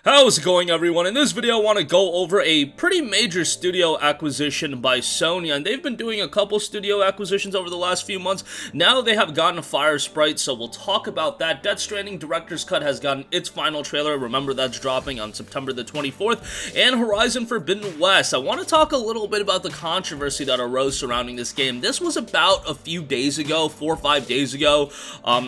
How's it going, everyone? In this video I want to go over a pretty major studio acquisition by Sony, and they've been doing a couple studio acquisitions over the last few months. Now they have gotten a Firesprite, so we'll talk about that. Death Stranding Director's Cut has gotten its final trailer. Remember, that's dropping on September the 24th, and Horizon Forbidden West. I want to talk a little bit about the controversy that arose surrounding this game. This was about a few days ago, 4 or 5 days ago,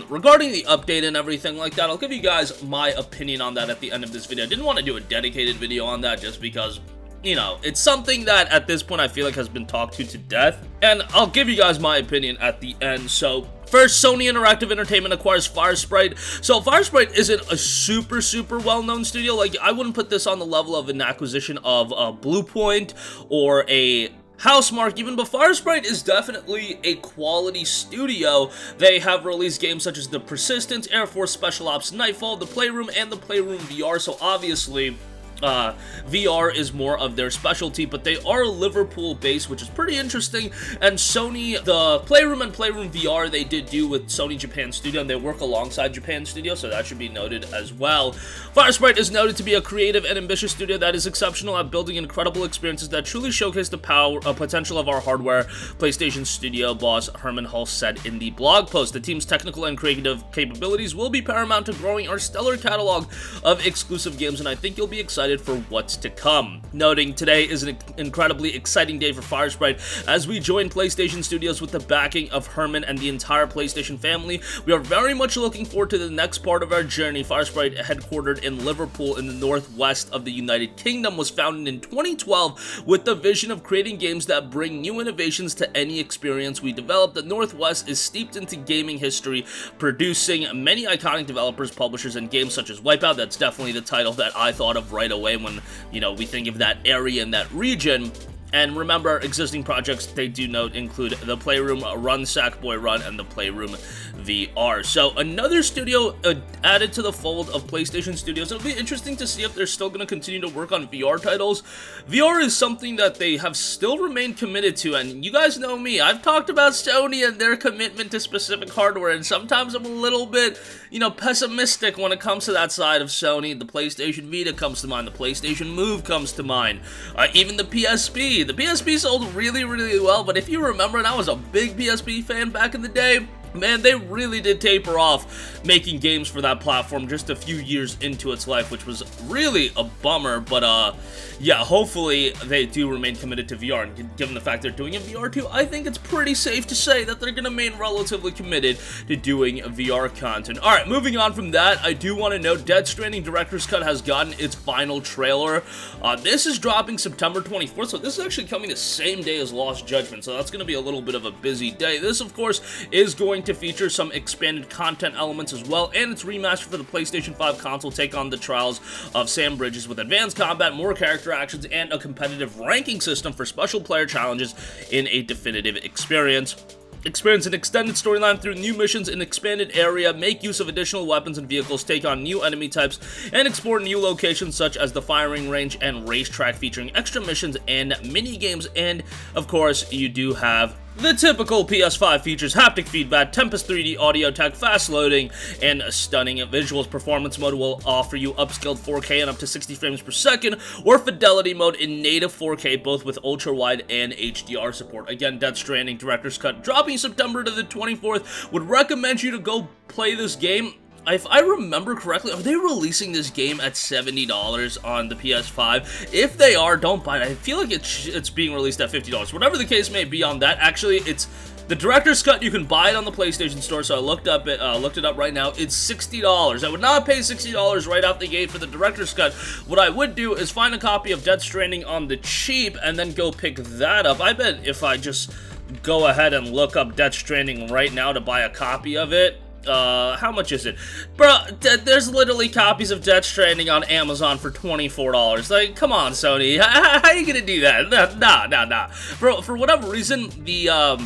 regarding the update and everything like that. I'll give you guys my opinion on that at the end of this video. I didn't want to do a dedicated video on that just because, you know, it's something that at this point I feel like has been talked to death, and I'll give you guys my opinion at the end. So first, Sony Interactive Entertainment acquires Firesprite. So Firesprite isn't a super well-known studio. Like, I wouldn't put this on the level of an acquisition of Bluepoint or a Housemarque even, but Firesprite is definitely a quality studio. They have released games such as The Persistence, Air Force Special Ops Nightfall, The Playroom, and The Playroom VR, so obviously VR is more of their specialty, but they are Liverpool-based, which is pretty interesting. And Sony, the Playroom and Playroom VR, they did do with Sony Japan Studio, and they work alongside Japan Studio, so that should be noted as well. Firesprite is noted to be a creative and ambitious studio that is exceptional at building incredible experiences that truly showcase the potential of our hardware, PlayStation Studio boss Herman Hulse said in the blog post. The team's technical and creative capabilities will be paramount to growing our stellar catalog of exclusive games, and I think you'll be excited for what's to come. Noting today is an incredibly exciting day for Firesprite as we join PlayStation Studios with the backing of Herman and the entire PlayStation family. We are very much looking forward to the next part of our journey. Firesprite, headquartered in Liverpool in the northwest of the United Kingdom, was founded in 2012 with the vision of creating games that bring new innovations to any experience we develop. The Northwest is steeped into gaming history, producing many iconic developers, publishers, and games such as Wipeout. That's definitely the title that I thought of right away when, you know, we think of that area and that region. And remember, existing projects they do note include The Playroom Run, Sackboy Run, and The Playroom VR. So another studio added to the fold of PlayStation Studios. It'll be interesting to see if they're still going to continue to work on VR titles. VR is something that they have still remained committed to, and you guys know me. I've talked about Sony and their commitment to specific hardware, and sometimes I'm a little bit, you know, pessimistic when it comes to that side of Sony. The PlayStation Vita comes to mind. The PlayStation Move comes to mind. Even the PSP. The PSP sold really well, but if you remember, and I was a big PSP fan back in the day, man, they really did taper off making games for that platform just a few years into its life, which was really a bummer. But yeah, hopefully they do remain committed to VR, and given the fact they're doing a VR too, I think it's pretty safe to say that they're going to remain relatively committed to doing VR content. Alright, moving on from that, I do want to note Death Stranding Director's Cut has gotten its final trailer. This is dropping September 24th, so this is actually coming the same day as Lost Judgment, so that's going to be a little bit of a busy day. This, of course, is going to feature some expanded content elements as well, and it's remastered for the PlayStation 5 console. Take on the trials of Sam Bridges with advanced combat, more character actions, and a competitive ranking system for special player challenges in a definitive experience. Experience an extended storyline through new missions in expanded area, make use of additional weapons and vehicles, take on new enemy types, and explore new locations such as the firing range and racetrack, featuring extra missions and mini-games. And, of course, you do have the typical PS5 features: haptic feedback, Tempest 3D audio tech, fast loading, and stunning visuals. Performance mode will offer you upscaled 4K and up to 60 frames per second, or fidelity mode in native 4K, both with ultra-wide and HDR support. Again, Death Stranding Director's Cut dropping September to the 24th. Would recommend you to go play this game. If I remember correctly, are they releasing this game at $70 on the PS5? If they are, don't buy it. I feel like it's being released at $50. Whatever the case may be on that, actually, it's the Director's Cut. You can buy it on the PlayStation Store, so I looked it up right now. It's $60. I would not pay $60 right out the gate for the Director's Cut. What I would do is find a copy of Death Stranding on the cheap and then go pick that up. I bet if I just go ahead and look up Death Stranding right now to buy a copy of it, how much is it? Bro, there's literally copies of Death Stranding on Amazon for $24. Like, come on, Sony. How are you gonna do that? Nah. For whatever reason, the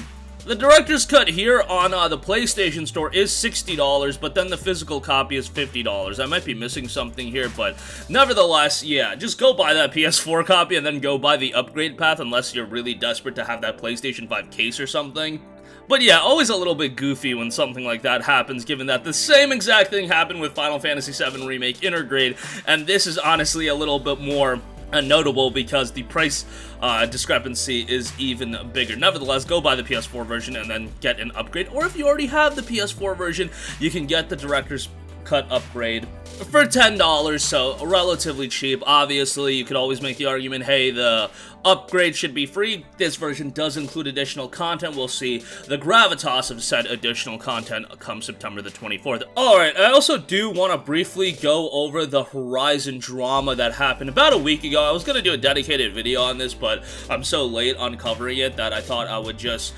Director's Cut here on the PlayStation Store is $60, but then the physical copy is $50. I might be missing something here, but nevertheless, yeah, just go buy that PS4 copy and then go buy the upgrade path unless you're really desperate to have that PlayStation 5 case or something. But yeah, always a little bit goofy when something like that happens, given that the same exact thing happened with Final Fantasy VII Remake Intergrade, and this is honestly a little bit more notable because the price discrepancy is even bigger. Nevertheless, go buy the PS4 version and then get an upgrade, or if you already have the PS4 version, you can get the Director's Cut upgrade for $10, so relatively cheap. Obviously, you could always make the argument, hey, the upgrade should be free. This version does include additional content. We'll see the gravitas of said additional content come September the 24th. Alright, I also do want to briefly go over the Horizon drama that happened about a week ago. I was going to do a dedicated video on this, but I'm so late on covering it that I thought I would just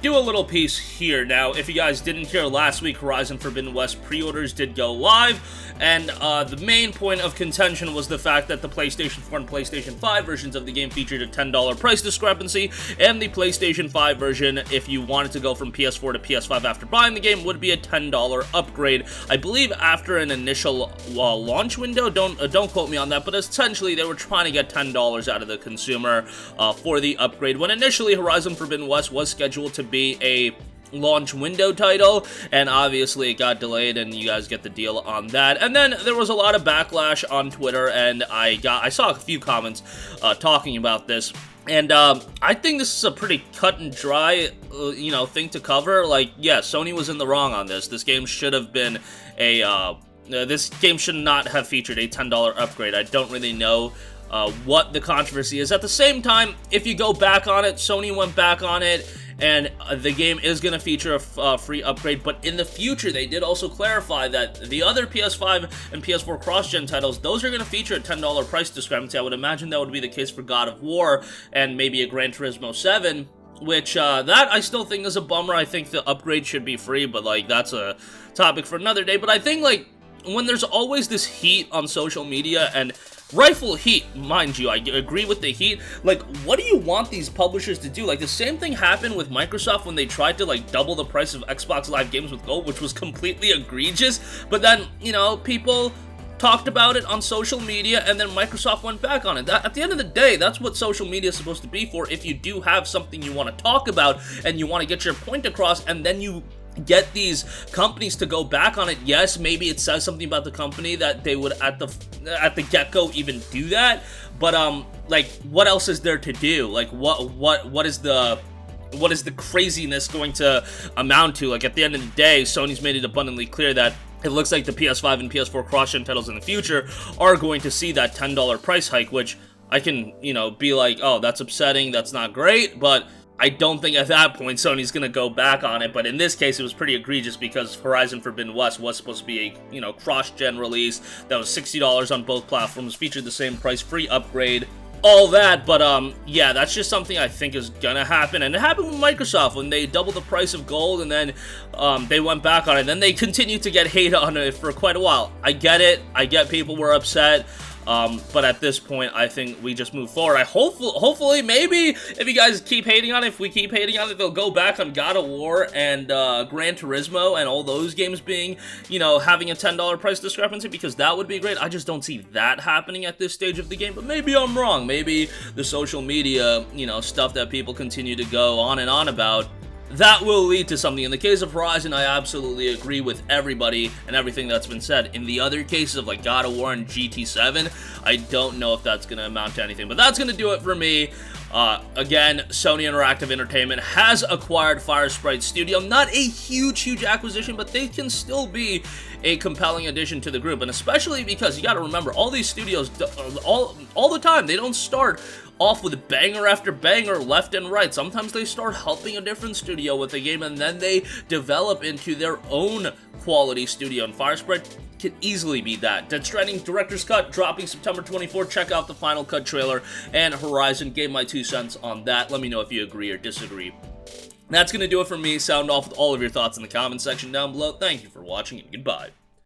do a little piece here. Now, if you guys didn't hear, last week Horizon Forbidden West pre-orders did go live, and the main point of contention was the fact that the PlayStation 4 and PlayStation 5 versions of the game featured a $10 price discrepancy, and the PlayStation 5 version, if you wanted to go from PS4 to PS5 after buying the game, would be a $10 upgrade. I believe after an initial launch window, don't quote me on that, but essentially they were trying to get $10 out of the consumer for the upgrade, when initially Horizon Forbidden West was scheduled to be a launch window title, and obviously it got delayed, and you guys get the deal on that. And then there was a lot of backlash on Twitter, and I saw a few comments talking about this, and I think this is a pretty cut and dry thing to cover. Like, yeah, Sony was in the wrong on this. This game should have been this game should not have featured a $10 upgrade. I don't really know what the controversy is. At the same time, if you go back on it, Sony went back on it, and the game is going to feature a free upgrade, but in the future, they did also clarify that the other PS5 and PS4 cross-gen titles, those are going to feature a $10 price discrepancy. I would imagine that would be the case for God of War and maybe a Gran Turismo 7, which, that I still think is a bummer. I think the upgrade should be free, but, like, that's a topic for another day. But I think, like, when there's always this heat on social media, and rightful heat, mind you, I agree with the heat, like, what do you want these publishers to do? Like, the same thing happened with Microsoft when they tried to, like, double the price of Xbox Live games with Gold, which was completely egregious, but then, people talked about it on social media, and then Microsoft went back on it. At the end of the day, that's what social media is supposed to be for. If you do have something you want to talk about, and you want to get your point across, and then you get these companies to go back on it, yes, maybe it says something about the company that they would at the get-go even do that, but like, what else is there to do? Like, what is the craziness going to amount to? Like, at the end of the day, Sony's made it abundantly clear that it looks like the PS5 and PS4 cross-gen titles in the future are going to see that $10 price hike, which I can, be like, oh, that's upsetting, that's not great, but I don't think at that point Sony's going to go back on it. But in this case, it was pretty egregious because Horizon Forbidden West was supposed to be a, cross-gen release that was $60 on both platforms, featured the same price, free upgrade, all that. But, yeah, that's just something I think is going to happen. And it happened with Microsoft when they doubled the price of Gold, and then they went back on it. And then they continued to get hate on it for quite a while. I get it. I get people were upset. But at this point, I think we just move forward. Hopefully, maybe, if you guys keep hating on it, if we keep hating on it, they'll go back on God of War and Gran Turismo and all those games being, having a $10 price discrepancy, because that would be great. I just don't see that happening at this stage of the game, but maybe I'm wrong. Maybe the social media, stuff that people continue to go on and on about, that will lead to something. In the case of Horizon, I absolutely agree with everybody and everything that's been said. In the other cases of, like, God of War and GT7, I don't know if that's going to amount to anything. But that's going to do it for me. Again, Sony Interactive Entertainment has acquired Firesprite Studio. Not a huge acquisition, but they can still be a compelling addition to the group. And especially because you got to remember, all these studios, all the time, they don't start off with banger after banger left and right. Sometimes they start helping a different studio with a game, and then they develop into their own quality studio, and Firesprite can easily be that. Dead Stranding Director's Cut dropping September 24th. Check out the Final Cut trailer, and Horizon, gave my 2 cents on that. Let me know if you agree or disagree. That's going to do it for me. Sound off with all of your thoughts in the comment section down below. Thank you for watching, and goodbye.